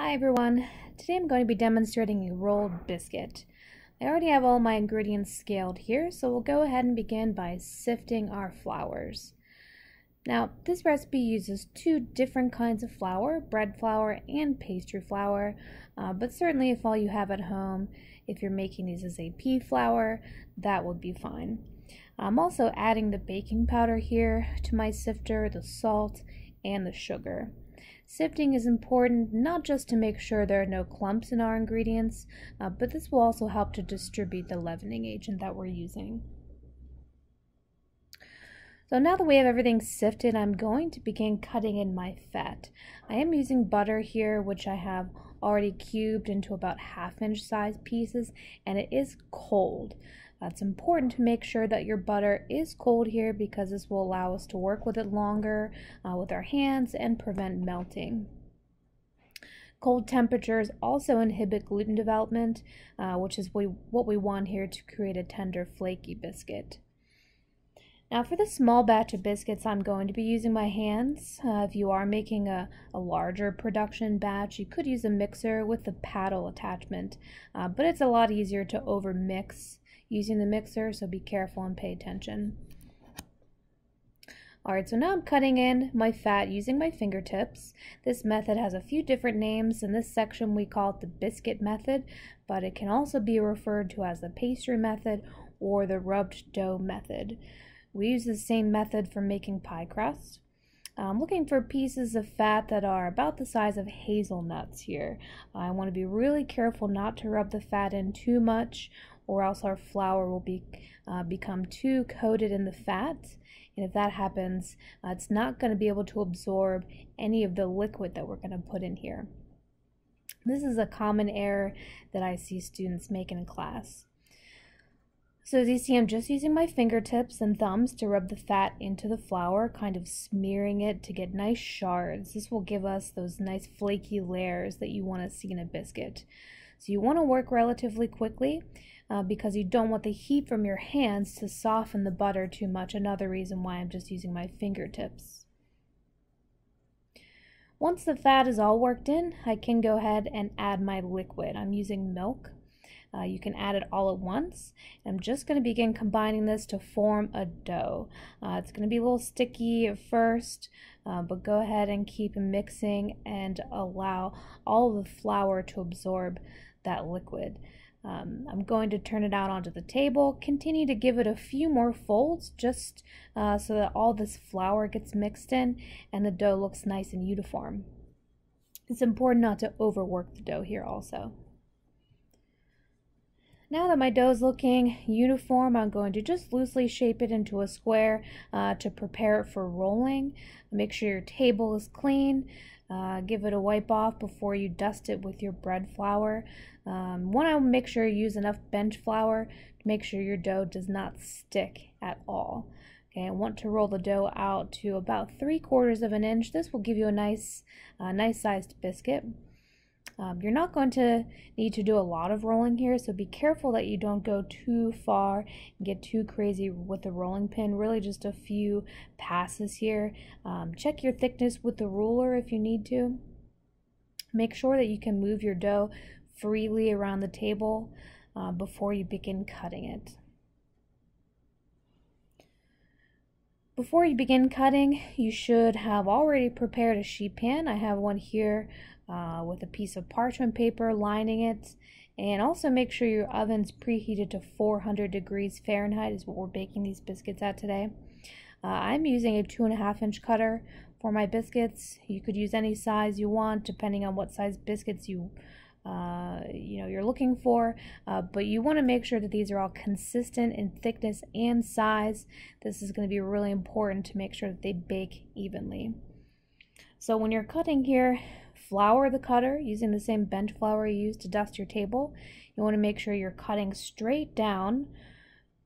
Hi everyone, today I'm going to be demonstrating a rolled biscuit. I already have all my ingredients scaled here, so we'll go ahead and begin by sifting our flours. Now, this recipe uses two different kinds of flour, bread flour and pastry flour, but certainly if all you have at home, if you're making these as a pea flour, that would be fine. I'm also adding the baking powder here to my sifter, the salt, and the sugar. Sifting is important not just to make sure there are no clumps in our ingredients, but this will also help to distribute the leavening agent that we're using. So now that we have everything sifted, I'm going to begin cutting in my fat. I am using butter here, which I have already cubed into about 1/2-inch size pieces, and it is cold. It's important to make sure that your butter is cold here because this will allow us to work with it longer with our hands and prevent melting. Cold temperatures also inhibit gluten development, which is what we want here to create a tender, flaky biscuit. Now for the small batch of biscuits, I'm going to be using my hands. If you are making a larger production batch, you could use a mixer with the paddle attachment, but it's a lot easier to overmix using the mixer, so be careful and pay attention. Alright, so now I'm cutting in my fat using my fingertips. This method has a few different names. In this section we call it the biscuit method, but it can also be referred to as the pastry method or the rubbed dough method. We use the same method for making pie crust. I'm looking for pieces of fat that are about the size of hazelnuts here. I want to be really careful not to rub the fat in too much, or else our flour will become too coated in the fat. And if that happens, it's not going to be able to absorb any of the liquid that we're going to put in here. This is a common error that I see students make in class. So as you see, I'm just using my fingertips and thumbs to rub the fat into the flour, kind of smearing it to get nice shards. This will give us those nice flaky layers that you want to see in a biscuit. So you want to work relatively quickly because you don't want the heat from your hands to soften the butter too much. Another reason why I'm just using my fingertips. Once the fat is all worked in, I can go ahead and add my liquid. I'm using milk. You can add it all at once. I'm just going to begin combining this to form a dough. It's going to be a little sticky at first, but go ahead and keep mixing and allow all of the flour to absorb that liquid. I'm going to turn it out onto the table, continue to give it a few more folds just so that all this flour gets mixed in and the dough looks nice and uniform. It's important not to overwork the dough here also. Now that my dough is looking uniform, I'm going to just loosely shape it into a square to prepare it for rolling. Make sure your table is clean. Give it a wipe off before you dust it with your bread flour. Want to make sure you use enough bench flour to make sure your dough does not stick at all. Okay, I want to roll the dough out to about 3/4 of an inch. This will give you a nice sized biscuit. You're not going to need to do a lot of rolling here, so be careful that you don't go too far and get too crazy with the rolling pin. Really just a few passes here. Check your thickness with the ruler if you need to. Make sure that you can move your dough freely around the table before you begin cutting it. Before you begin cutting, you should have already prepared a sheet pan. I have one here with a piece of parchment paper lining it, and also make sure your oven's preheated to 400 degrees Fahrenheit is what we're baking these biscuits at today. I'm using a 2.5-inch cutter for my biscuits. You could use any size you want depending on what size biscuits you're looking for, but you want to make sure that these are all consistent in thickness and size. This is going to be really important to make sure that they bake evenly. So when you're cutting here, flour the cutter using the same bench flour you use to dust your table. You want to make sure you're cutting straight down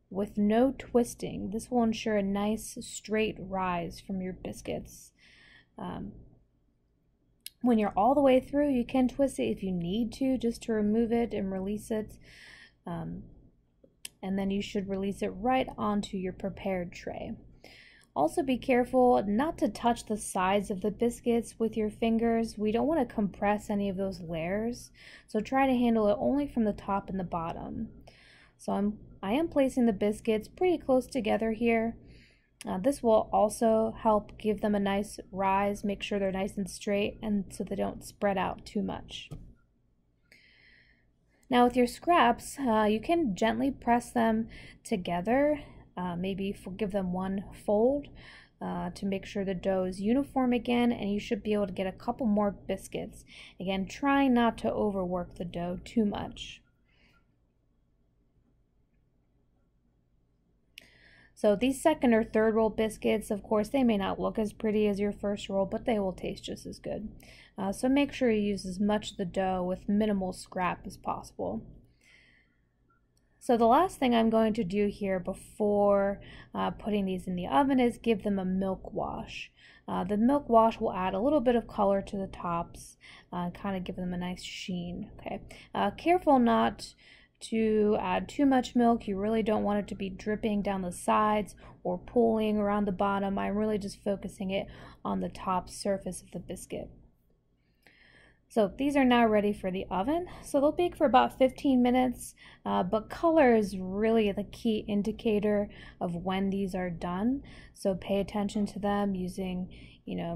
with no twisting. This will ensure a nice straight rise from your biscuits. When you're all the way through, you can twist it if you need to, just to remove it and release it. And then you should release it right onto your prepared tray. Also be careful not to touch the sides of the biscuits with your fingers. We don't want to compress any of those layers, so try to handle it only from the top and the bottom. So I am placing the biscuits pretty close together here. This will also help give them a nice rise, make sure they're nice and straight, and so they don't spread out too much. Now with your scraps, you can gently press them together, maybe give them one fold to make sure the dough is uniform again, and you should be able to get a couple more biscuits. Again, try not to overwork the dough too much. So these second or third roll biscuits, of course, they may not look as pretty as your first roll, but they will taste just as good. So make sure you use as much of the dough with minimal scrap as possible. So the last thing I'm going to do here before putting these in the oven is give them a milk wash. The milk wash will add a little bit of color to the tops, kind of give them a nice sheen. Okay, careful not to add too much milk. You really don't want it to be dripping down the sides or pooling around the bottom. I'm really just focusing it on the top surface of the biscuit. So these are now ready for the oven. So they'll bake for about 15 minutes, but color is really the key indicator of when these are done. So pay attention to them using,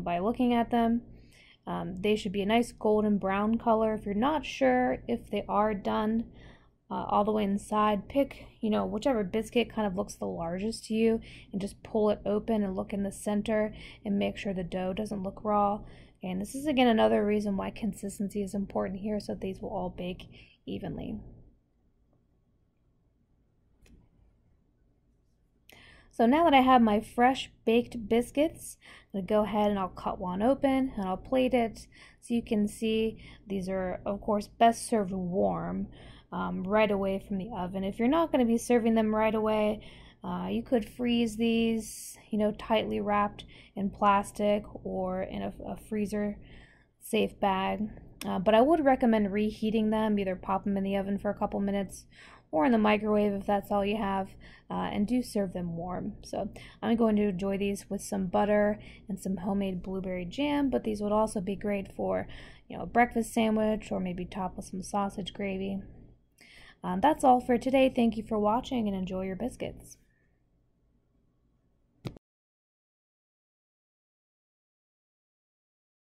by looking at them. They should be a nice golden brown color. If you're not sure if they are done, all the way inside, pick whichever biscuit kind of looks the largest to you and just pull it open and look in the center and make sure the dough doesn't look raw. And this is again another reason why consistency is important here, so these will all bake evenly. So now that I have my fresh baked biscuits, I'm going to go ahead and I'll cut one open and I'll plate it. So you can see these are of course best served warm. Right away from the oven. If you're not going to be serving them right away, you could freeze these, tightly wrapped in plastic or in a freezer safe bag. But I would recommend reheating them, either pop them in the oven for a couple minutes or in the microwave if that's all you have, and do serve them warm. So I'm going to enjoy these with some butter and some homemade blueberry jam, but these would also be great for, a breakfast sandwich or maybe top with some sausage gravy. That's all for today. Thank you for watching and enjoy your biscuits.